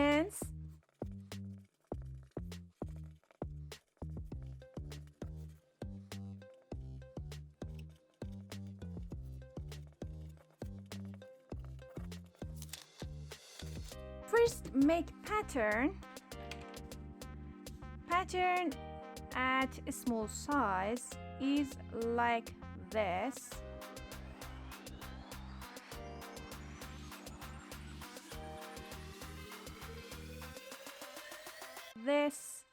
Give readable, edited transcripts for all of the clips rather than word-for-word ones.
sense? First, make pattern at a small size is like this. This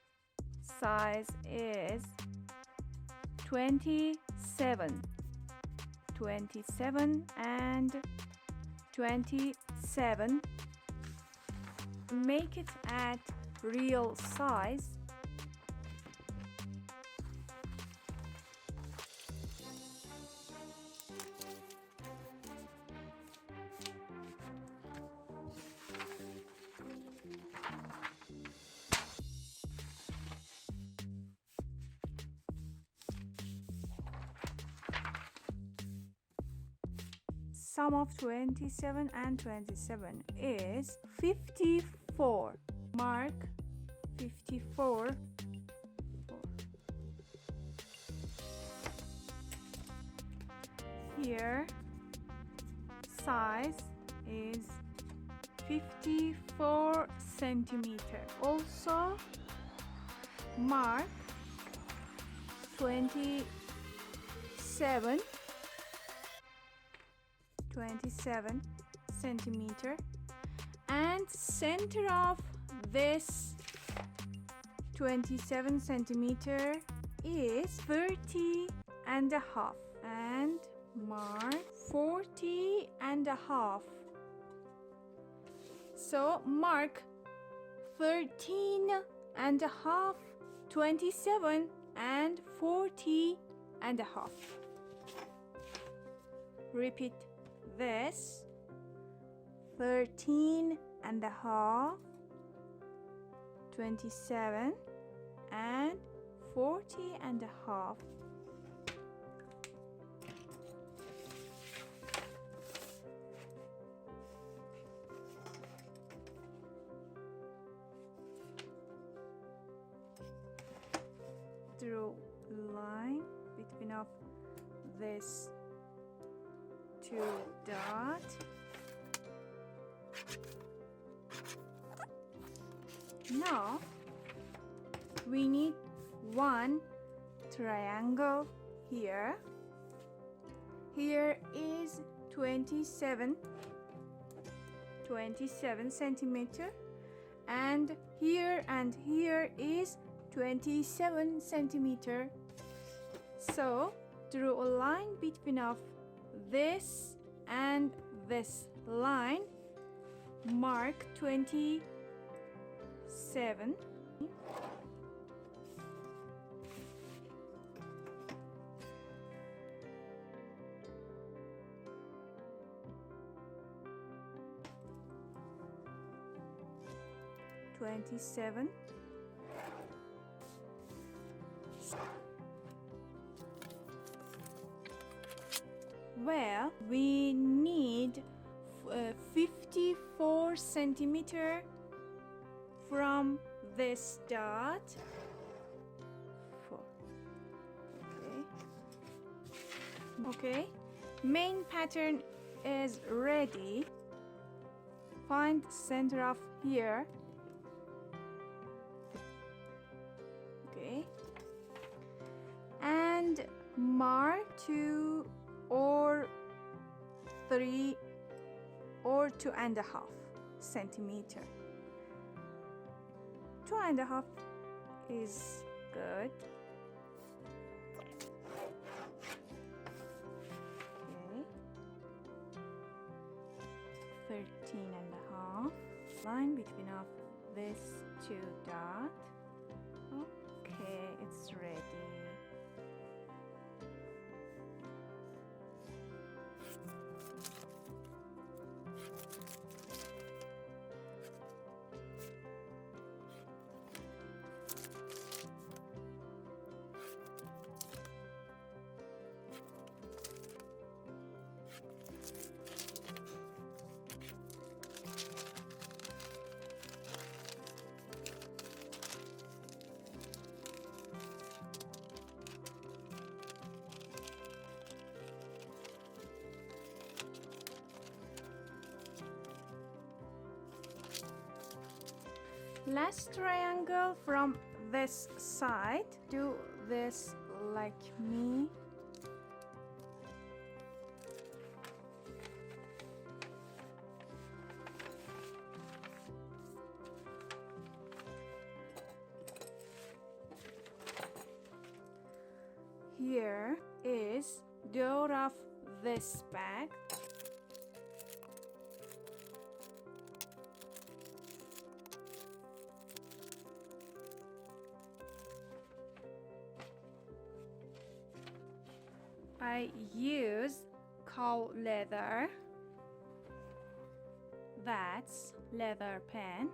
size is 27 and 27. Make it at real size. Sum of 27 and 27 is 54. Mark 54. Here, size is 54 centimeter. Also, mark 27 centimeter, and center of this 27 centimeter is 30 and a half, and mark 40 and a half. So mark 13 and a half, 27 and 40 and a half. Repeat this: 13 and a half, 27 and 40 and a half. Draw a line between of this two dots. Now we need one triangle here. Here is 27 centimeter, and here is 27 centimeter. So draw a line between of this and this line. Mark 27. Well, we need 54 centimeter from this dot. Okay, main pattern is ready. Find center of here. Okay, and mark 2 or 3 or 2.5 centimeter. 2.5 is good. Okay, 13.5. Line between of this two dot. Okay, it's ready. Last triangle from this side. Do this like me. Here is door of this bag. I use cow leather. That's leather pen.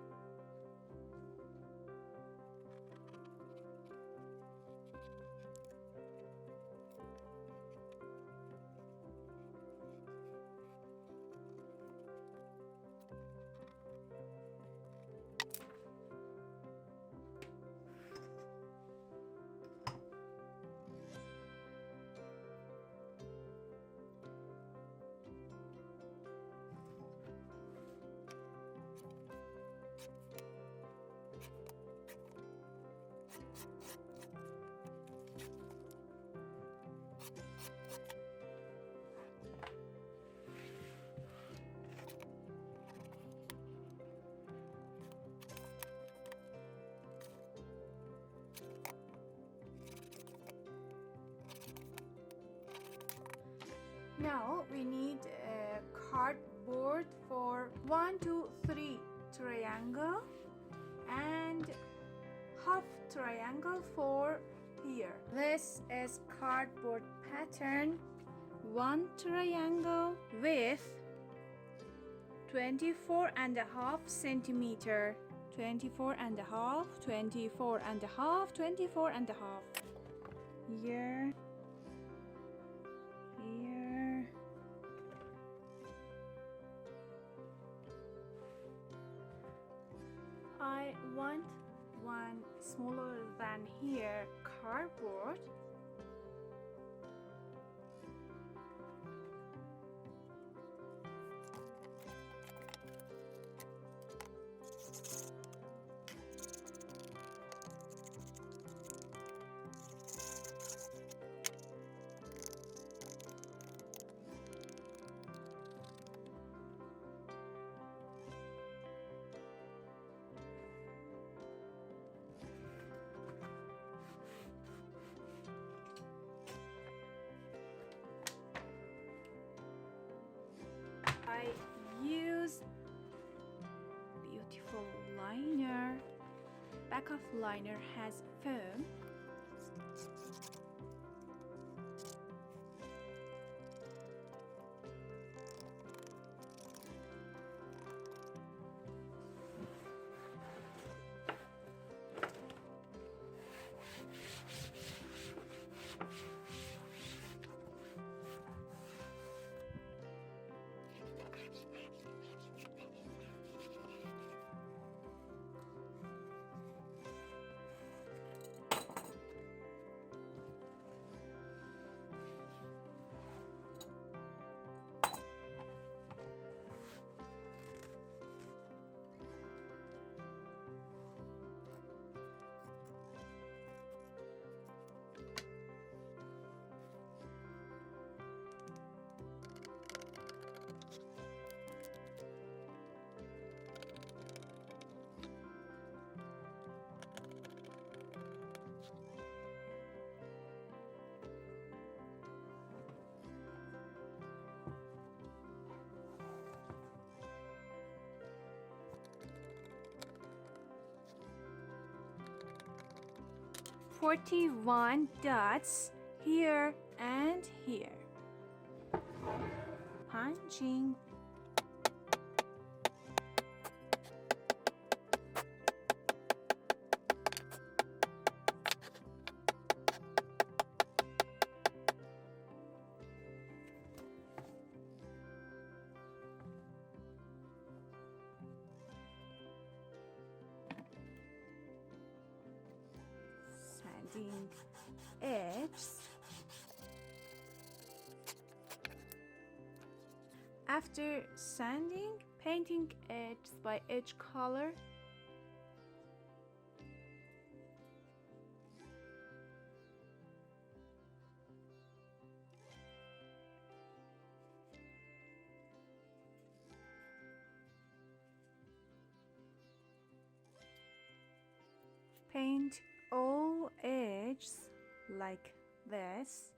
Now we need a cardboard for 1, 2, 3 triangle and half triangle for here. This is cardboard pattern. 1 triangle with 24.5 centimeter. 24.5, 24.5, 24.5. Here. Here. I want one smaller than here cardboard. I use beautiful liner. Back of liner has foam. "41 dots here and here." Punching. Sanding edges. After sanding, painting edges by edge color. Paint all edges like this.